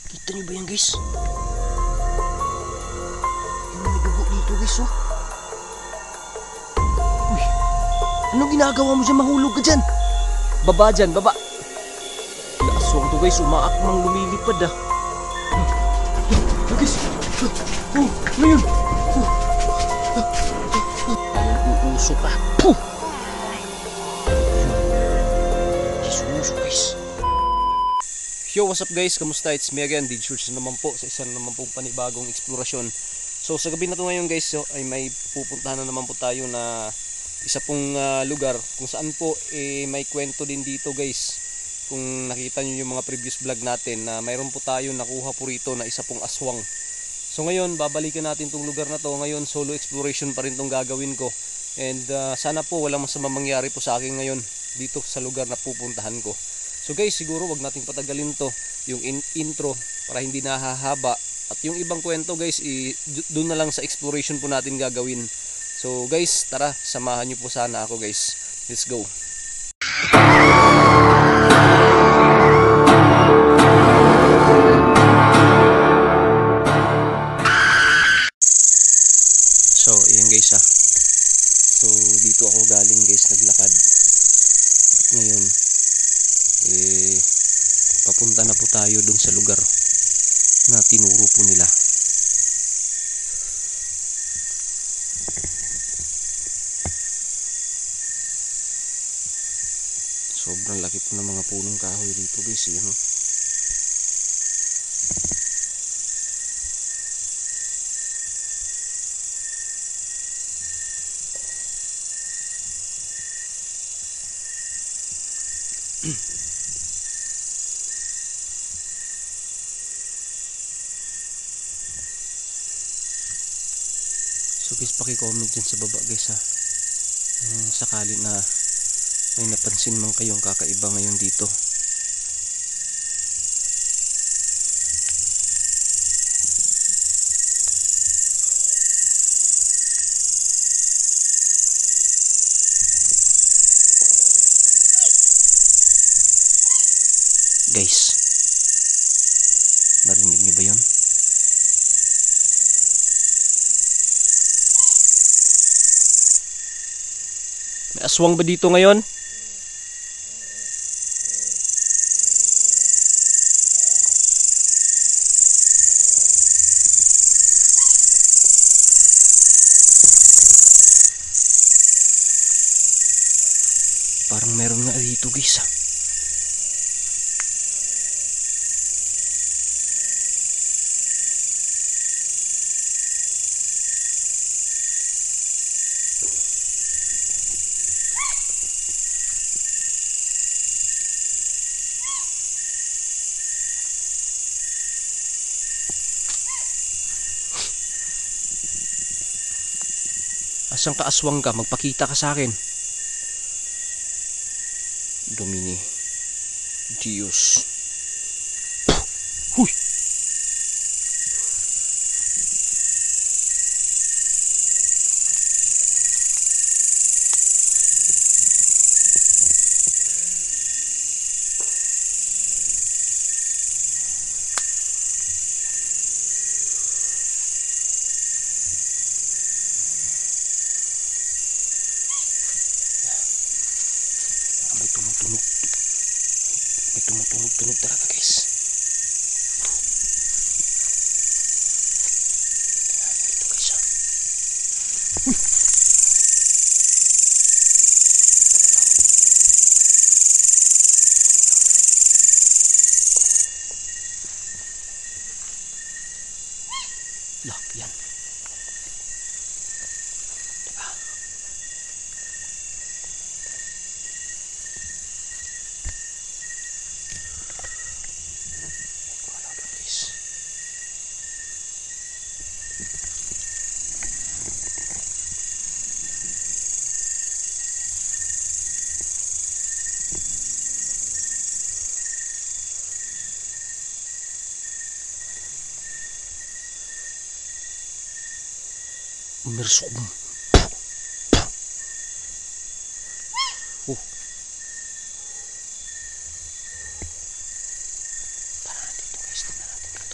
Kita niyo ba yan guys? Yung may dugo dito guys oh. Uy, anong ginagawa mo dyan? Mahulog ka dyan. Baba dyan, baba. Aswang to guys, umaakmang lumilipad ah. Guys, oh, ano yun? Uusok ka. Puh! Sumusok guys. Yo, what's up guys? Kamusta? It's me again, Did Shorts naman po sa isang naman pong panibagong eksplorasyon. So sa gabi na to ngayon guys, so, ay may pupuntahan na naman po tayo na isa pong lugar kung saan po may kwento din dito guys. Kung nakita nyo yung mga previous vlog natin na mayroon po tayo nakuha po rito na isa pong aswang. So ngayon babalikan natin tong lugar na to. Ngayon solo exploration pa rin tong gagawin ko. And sana po walang masama mangyari po sa akin ngayon dito sa lugar na pupuntahan ko. So guys, siguro wag nating patagalin to yung intro para hindi nahahaba. At yung ibang kwento guys, doon na lang sa exploration po natin gagawin. So guys, tara, samahan nyo po sana ako guys. Let's go. So ayan guys ah. So dito ako galing guys, naglakad. At ngayon papunta na po tayo dun sa lugar na tinuro po nila. Sobrang laki po ng mga punong kahoy dito guys, yun oh. So guys, paki-comment dyan sa baba guys ha. Sakali na may napansin man kayong kakaiba ngayon dito. Guys, narinig niyo ba yun? May aswang ba dito ngayon? Parang meron nga dito guys ah. Asang kaaswang ka? Magpakita ka sa akin. Domini Dios. Huy! May tumutunog. May tumutunog talaga guys. Ito guys ah. Uy! Lah, yan. Diba? Umersok mo. Oh. Para dito guys, tingnan natin.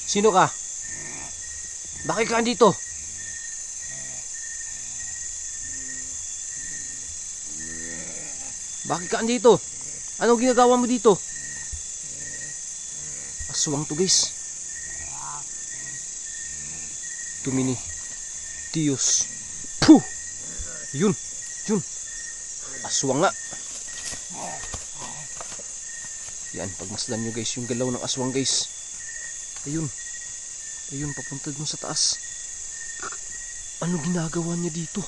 Sino ka? Bakit ka andito? Bakit ka andito? Anong ginagawa mo dito? Aswang to guys. Tumini. Diyos. Puh! Yun. Aswang nga. Yan, pagmasdan nyo guys, yung galaw ng aswang guys. Ayun, papunta dun sa taas. Ano ginagawa niya dito?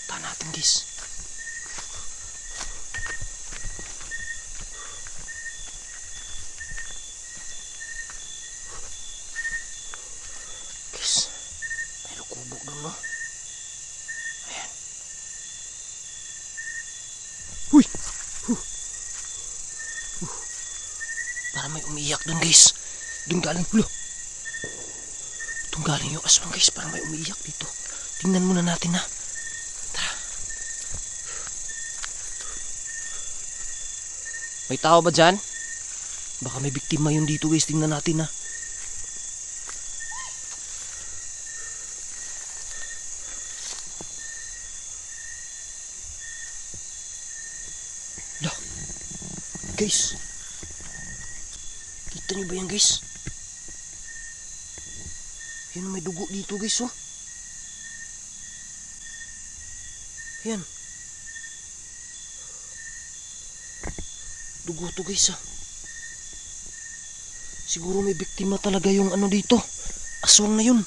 Punta natin guys. Guys, may kubo dun no. Ayan. Huy! Para may umiiyak dun guys. Dun galing hulo. Dun galing yung aswang guys. Para may umiiyak dito. Tingnan muna natin ha. Tara. May tao ba dyan? Baka may biktima yun dito guys. Tingnan natin ha. Lah. Guys. Kita nyo ba yan guys? Yan, may dugo dito guys oh. Yan. Dugo to guys ah. Siguro may biktima talaga yung ano dito. Aswang na yun.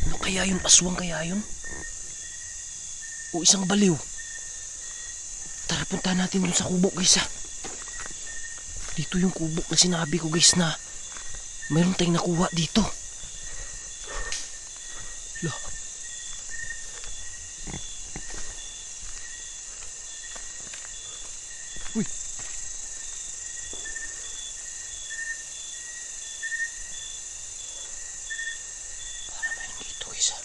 Ano kaya yun? Aswang kaya yun? O isang baliw? Tara, punta natin dun sa kubo guys ah. Dito yung kubo na sinabi ko guys na mayroon tayong nakuha dito. Lah. Uy. Para mayroon dito guys ah.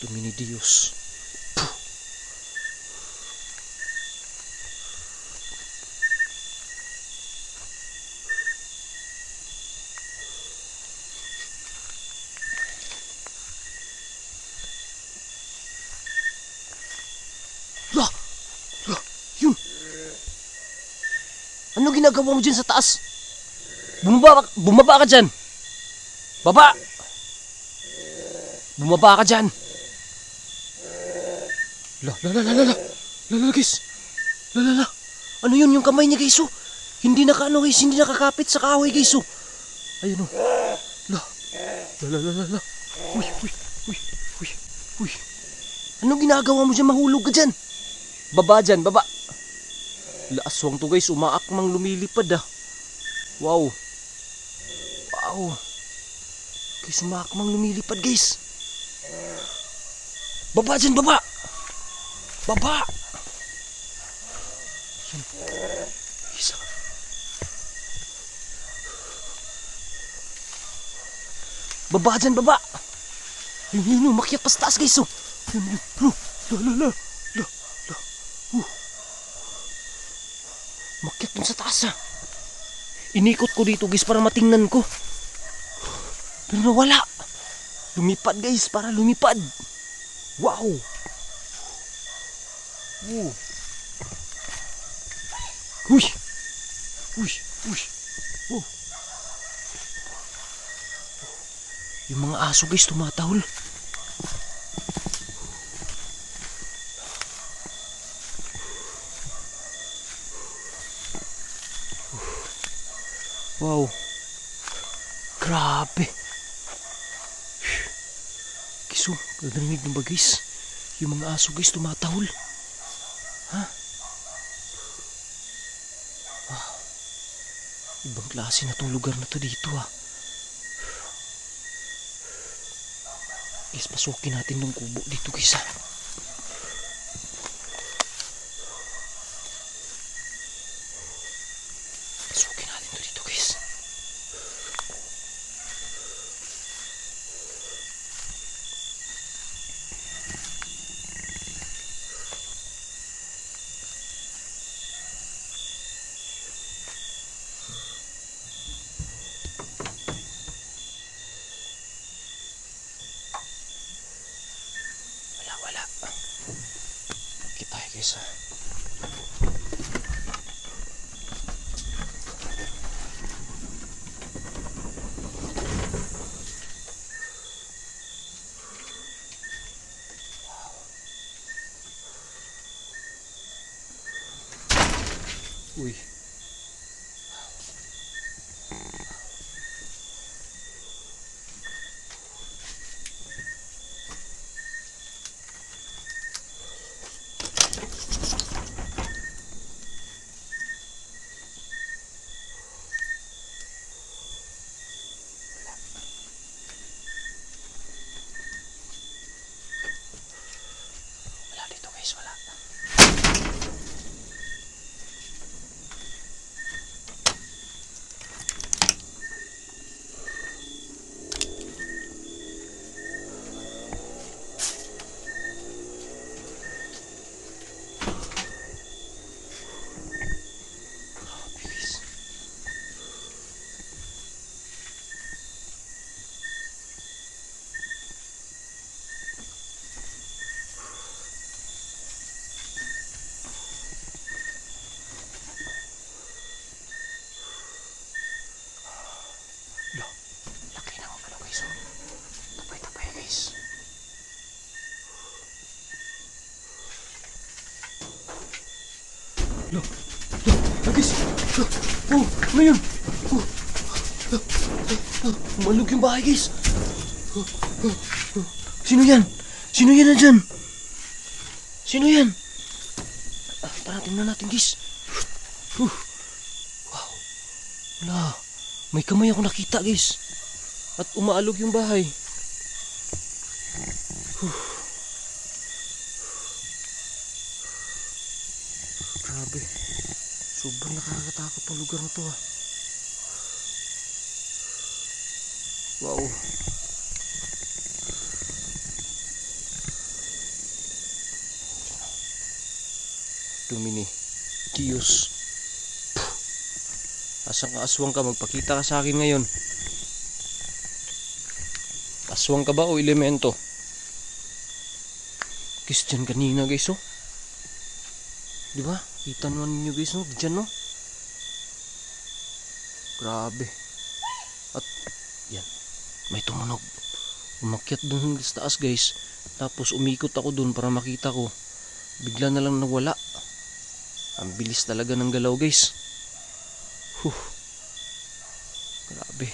Tumini Diyos. Puh. Lah! Yun! Ano ginagawa mo dyan sa taas? Bumaba ka dyan! Baba! Bumaba ka dyan! La guys. La. Ano yun yung kamay niya guys oh. Hindi guys, hindi nakakapit sa kahoy guys oh. Ayun oh. La. Uy. Anong ginagawa mo dyan? Mahulog ka dyan. Baba dyan, baba. La, aswang to guys, umaakmang lumilipad ah. Wow. Guys, umaakmang lumilipad guys. Baba dyan, baba. Baba! Isa. Baba dyan, baba! Yun, makiat pa sa taas guys oh. Yun. La. Makiat dun sa taas ah. Inikot ko dito guys para matingnan ko. Pero nawala. Lumipad guys, para lumipad. Wow! Uy. Oh. Yung mga aso guys tumatahol. Wow. Grabe. Kiso, narinig mo ba guys? Yung mga aso guys tumatahol. Ha? Wow. Ibang klase na tong lugar na to dito ah. Guys, pasukin natin ng kubo dito guys ah. guys ha. Uy. Wala dito guys, wala. Laki na ako guys. Tapay-tapay guys. Guys. Oh, ano yun? Umalog yung bahay guys. Sino yan? Sino yan nandyan? Sino yan? Tara, tingnan natin guys. Wow. Wala. May kamay ako nakita guys. At umaalog yung bahay. Grabe. Sobrang nakakatakot ang lugar na to ha. Wow. Dumini. Diyos. Asang aswang ka, magpakita ka sa akin ngayon. Aswang ka ba o elemento? Guys, dyan kanina guys oh. Diba? Kita naman ninyo guys no? Dyan no? Grabe. At yan, may tumunog. Umakyat dun sa taas guys. Tapos umikot ako dun para makita ko. Bigla na lang nawala. Ang bilis talaga ng galaw guys. Grabe.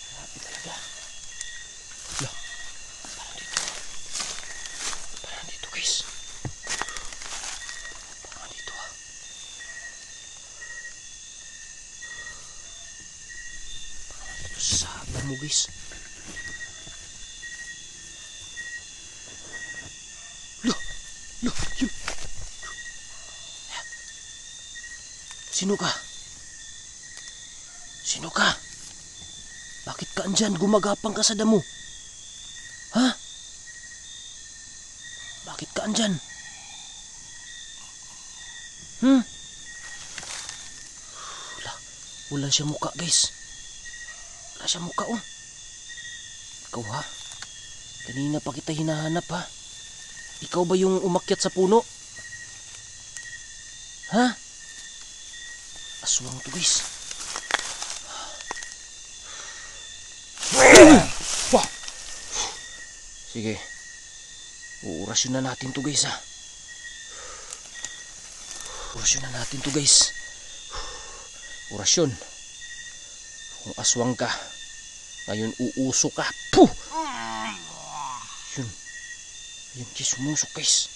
Grabe talaga. Lah, parang dito. Parang dito guys. Parang dito ah. Parang dito sa damo guys. Lah, lah, yun. Sino ka? Sino ka? Bakit ka andyan? Gumagapang ka sa damo. Ha? Bakit ka andyan? Wala siya muka guys. Wala siya muka oh. Ikaw ha? Kanina pa kita hinahanap ha? Ikaw ba yung umakyat sa puno? Ha? Aswang to guys. Sige. Uurasyon na natin to guys ha. Orasyon na natin to guys. Orasyon. Kung aswang ka, ngayon uuso ka. Puh! Yun. Ayun guys, sumusok guys.